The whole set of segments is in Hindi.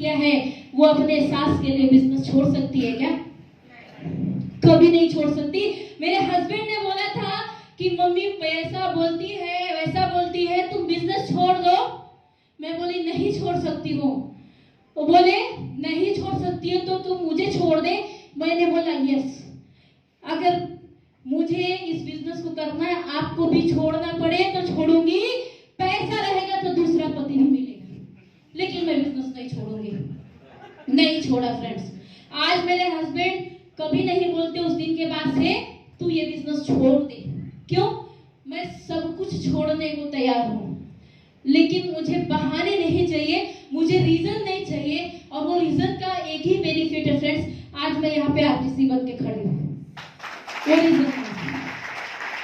किया है वो अपने सास के लिए बिजनेस छोड़ सकती है क्या? कभी नहीं छोड़ सकती। मेरे हस्बैंड ने बोला था कि मम्मी ऐसा बोलती है वैसा बोलती है, तुम बिजनेस छोड़ दो। मैं बोली नहीं छोड़ सकती हूँ। वो बोले नहीं छोड़ सकती है तो तुम मुझे छोड़ दे। मैंने बोला यस, अगर मुझे इस बिजनेस को करना है, आपको भी छोड़ना पड़े तो छोड़ूंगी, पैसा रहेगा तो दूसरा पति भी मिलेगा, लेकिन मैं बिजनेस नहीं छोड़ूंगी। नहीं छोड़ा फ्रेंड्स। आज मेरे हस्बैंड कभी नहीं बोलते उस दिन के बाद से तू ये बिजनेस छोड़ दे। क्यों? मैं सब कुछ छोड़ने को तैयार हूँ, लेकिन मुझे बहाने नहीं चाहिए, मुझे रीजन नहीं चाहिए। और वो रीजन का एक ही बेनिफिट है फ्रेंड्स, आज मैं यहाँ पे आरटीसी बन के खड़ी हूँ। वो रीजन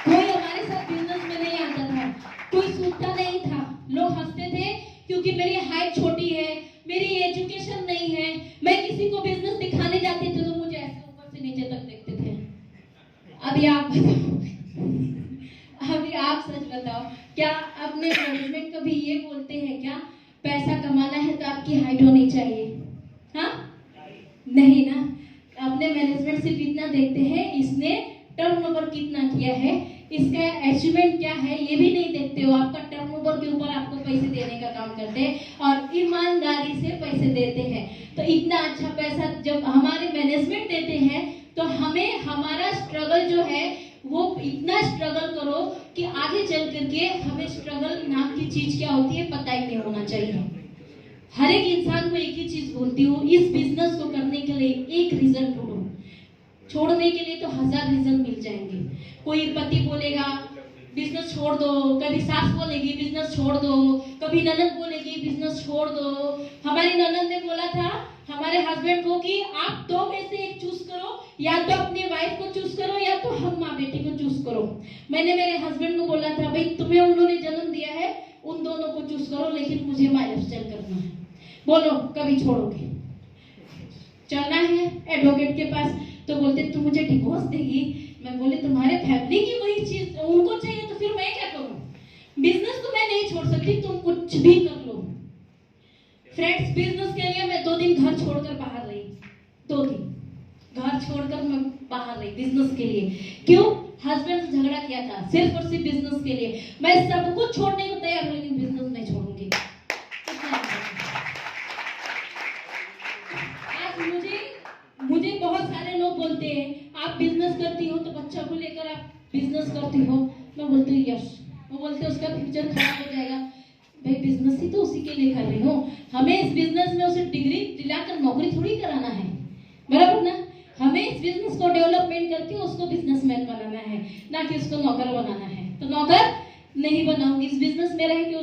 कोई हमारे साथ बिजनेस में नहीं आता था, कोई सोचता नहीं था, लोग हंसते थे क्योंकि मेरी हाइट छोटी है, मेरी एजुकेशन नहीं है। मैं किसी को बिजनेस दिखाने जाती थी तो मुझे ऐसे ऊपर से नीचे तक देखते थे। अभी आप बताओ, अभी आप सच बताओ, क्या अपने मैनेजमेंट कभी ये बोलते हैं क्या पैसा कमाना है तो आपकी हाइट होनी चाहिए? हाँ नहीं ना। अपने मैनेजमेंट सिर्फ इतना देखते हैं इसने टर्नओवर कितना किया है, इसका अचीवमेंट क्या है, ये भी नहीं देखते हो। आपका टर्नओवर के ऊपर आपको पैसे देने का काम करते हैं और ईमानदारी से पैसे देते हैं। तो इतना अच्छा पैसा जब हमारे मैनेजमेंट देते हैं तो हमें हमारा स्ट्रगल जो है वो इतना स्ट्रगल करो कि आगे चल करके हमें स्ट्रगल नाम की चीज क्या होती है पता ही नहीं होना चाहिए। हर एक इंसान को एक ही चीज बोलती हूँ, इस बिजनेस को करने के लिए एक रीजन ढूंढो। छोड़ने के लिए तो 1000 रीजन मिल जाएंगे। कोई पति बोलेगा बिजनेस छोड़ दो, कभी सास बोलेगी बिजनेस छोड़ दो, कभी ननद बोलेगी बिजनेस छोड़ दो। हमारी ननद ने बोला था हमारे हस्बैंड को कि आप दो में से एक चूज करो, या तो अपनी वाइफ को चूज करो या तो हम माँ बेटी को चूज करो। मैंने मेरे हस्बैंड को बोला था भाई तुम्हें उन्होंने जन्म दिया है, उन दोनों को चूज करो, लेकिन मुझे लाइफ स्टाइल करना है। बोलो कभी छोड़ोगे? चलना है एडवोकेट के पास तो बोलते तू मुझे डिवोर्स देगी। मैं बोले तुम्हारे फैमिली की वही चीज उनको चाहिए तो फिर मैं क्या करूं? बिजनेस तो मैं नहीं छोड़ सकती, तुम कुछ भी कर लो। फ्रेंड्स बिजनेस के लिए मैं 2 दिन घर छोड़कर बाहर रही, 2 दिन घर छोड़कर मैं बाहर रही बिजनेस के लिए। क्यों? हस्बैंड से झगड़ा किया था सिर्फ और सिर्फ बिजनेस के लिए। मैं सब कुछ छोड़ने को तैयार हूँ लेकिन बिजनेस नहीं छोड़ूंगी। आज मुझे बहुत सारे लोग बोलते हैं आप बिजनेस करती हो तो बच्चा को लेकर आप बिजनेस करती हो। मैं बोलती हूँ यस। वो बोलते हैं उसका फ्यूचर खराब हो जाएगा। भाई बिजनेस ही तो उसी के लिए कर रही हूँ, हमें इस बिजनेस में उसे डिग्री दिलाकर नौकरी थोड़ी कराना है, बराबर ना? हमें इस बिजनेस को डेवलपमेंट करके उसको बिजनेसमैन बनाना है, ना कि उसको नौकर बनाना है। तो नौकर नहीं बनाऊंगी, इस बिजनेस में रह के